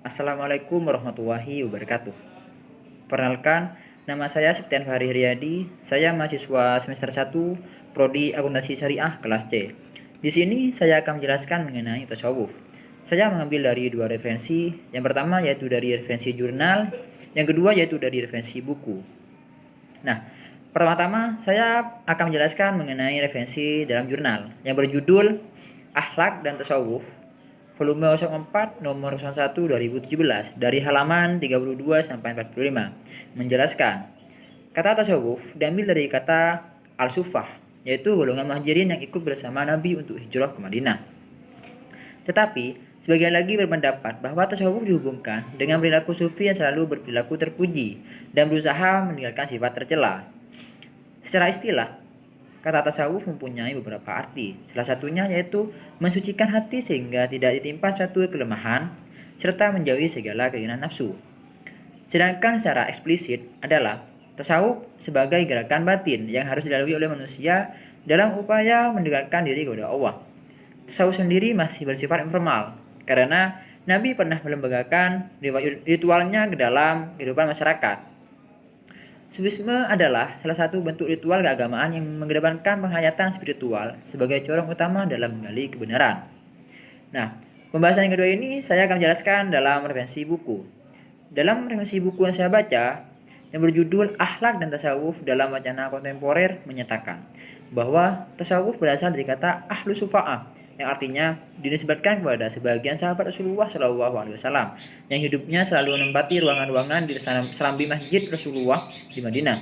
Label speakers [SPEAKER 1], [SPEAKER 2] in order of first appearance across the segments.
[SPEAKER 1] Assalamualaikum warahmatullahi wabarakatuh. Perkenalkan, nama saya Septian Fahri Riyadi. Saya mahasiswa semester 1, Prodi Akuntansi Syariah kelas C. Di sini saya akan menjelaskan mengenai tasawuf. Saya mengambil dari dua referensi. Yang pertama yaitu dari referensi jurnal, yang kedua yaitu dari referensi buku. Nah, pertama-tama saya akan menjelaskan mengenai referensi dalam jurnal yang berjudul Akhlak dan Tasawuf, volume 04 nomor 01 2017 dari halaman 32 sampai 45 menjelaskan kata tasawuf diambil dari kata al-sufah, yaitu golongan muhajirin yang ikut bersama Nabi untuk hijrah ke Madinah. Tetapi sebagian lagi berpendapat bahwa tasawuf dihubungkan dengan perilaku sufi yang selalu berperilaku terpuji dan berusaha meninggalkan sifat tercela. Secara istilah, kata tasawuf mempunyai beberapa arti. Salah satunya yaitu mensucikan hati sehingga tidak ditimpa suatu kelemahan serta menjauhi segala keinginan nafsu. Sedangkan secara eksplisit adalah tasawuf sebagai gerakan batin yang harus dilalui oleh manusia dalam upaya mendekatkan diri kepada Allah. Tasawuf sendiri masih bersifat informal karena Nabi pernah melembagakan ritualnya ke dalam kehidupan masyarakat. Sufisme adalah salah satu bentuk ritual keagamaan yang mengedepankan penghayatan spiritual sebagai corong utama dalam menggali kebenaran. Nah, pembahasan yang kedua ini saya akan menjelaskan dalam referensi buku. Dalam referensi buku yang saya baca, yang berjudul Akhlak dan Tasawuf dalam Wacana Kontemporer menyatakan bahwa tasawuf berasal dari kata ahlu sufa'ah, yang artinya dinisbatkan kepada sebagian sahabat Rasulullah SAW yang hidupnya selalu menempati ruangan-ruangan di serambi masjid Rasulullah di Madinah.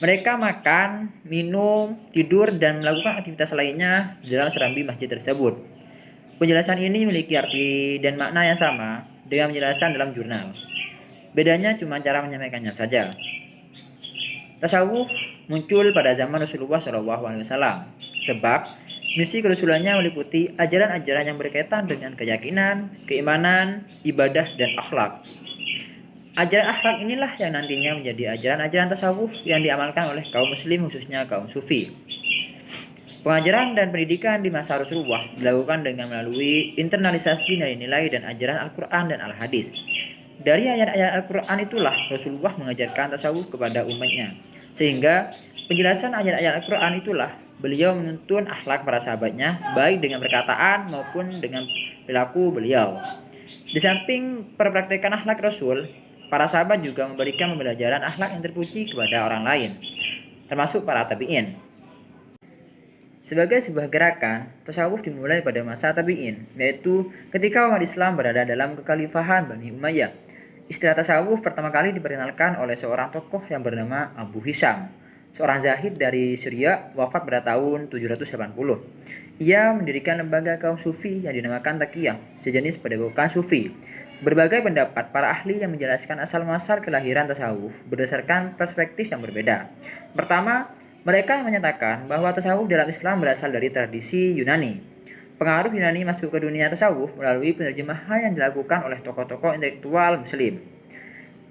[SPEAKER 1] Mereka makan, minum, tidur, dan melakukan aktivitas lainnya di dalam serambi masjid tersebut. Penjelasan ini memiliki arti dan makna yang sama dengan penjelasan dalam jurnal. Bedanya cuma cara menyampaikannya saja. Tasawuf muncul pada zaman Rasulullah SAW sebab misi kerasulannya meliputi ajaran-ajaran yang berkaitan dengan keyakinan, keimanan, ibadah, dan akhlak. Ajaran akhlak inilah yang nantinya menjadi ajaran-ajaran tasawuf yang diamalkan oleh kaum muslim khususnya kaum sufi. Pengajaran dan pendidikan di masa Rasulullah dilakukan dengan melalui internalisasi nilai-nilai dan ajaran Al-Quran dan Al-Hadis. Dari ayat-ayat Al-Quran itulah Rasulullah mengajarkan tasawuf kepada umatnya. Sehingga penjelasan ayat-ayat Al-Quran itulah beliau menuntun akhlak para sahabatnya baik dengan perkataan maupun dengan perilaku beliau. Di samping perpraktekan akhlak Rasul, para sahabat juga memberikan pembelajaran akhlak yang terpuji kepada orang lain, termasuk para tabi'in. Sebagai sebuah gerakan, tasawuf dimulai pada masa tabi'in, yaitu ketika umat Islam berada dalam kekhalifahan Bani Umayyah. Istilah tasawuf pertama kali diperkenalkan oleh seorang tokoh yang bernama Abu Hisham, seorang zahid dari Syria, wafat pada tahun 780. Ia mendirikan lembaga kaum sufi yang dinamakan Taqiyah, sejenis padepokan sufi. Berbagai pendapat para ahli yang menjelaskan asal-muasal kelahiran tasawuf berdasarkan perspektif yang berbeda. Pertama, mereka menyatakan bahwa tasawuf dalam Islam berasal dari tradisi Yunani. Pengaruh Yunani masuk ke dunia tasawuf melalui penerjemahan yang dilakukan oleh tokoh-tokoh intelektual muslim.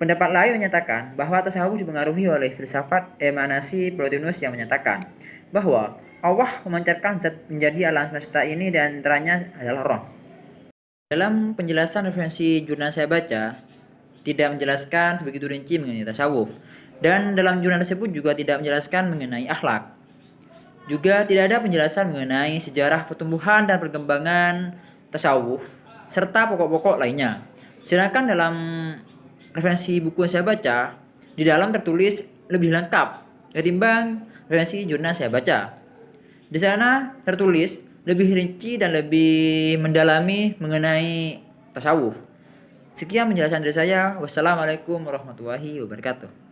[SPEAKER 1] Pendapat lain menyatakan bahwa tasawuf dipengaruhi oleh filsafat emanasi Plotinus yang menyatakan bahwa Allah memancarkan zat menjadi alam semesta ini dan antaranya adalah roh. Dalam penjelasan referensi jurnal saya baca, tidak menjelaskan sebegitu rinci mengenai tasawuf, dan dalam jurnal tersebut juga tidak menjelaskan mengenai akhlak. Juga tidak ada penjelasan mengenai sejarah pertumbuhan dan perkembangan tasawuf serta pokok-pokok lainnya. Sedangkan dalam referensi buku yang saya baca, di dalam tertulis lebih lengkap ketimbang referensi jurnal saya baca. Di sana tertulis lebih rinci dan lebih mendalami mengenai tasawuf. Sekian penjelasan dari saya. Wassalamualaikum warahmatullahi wabarakatuh.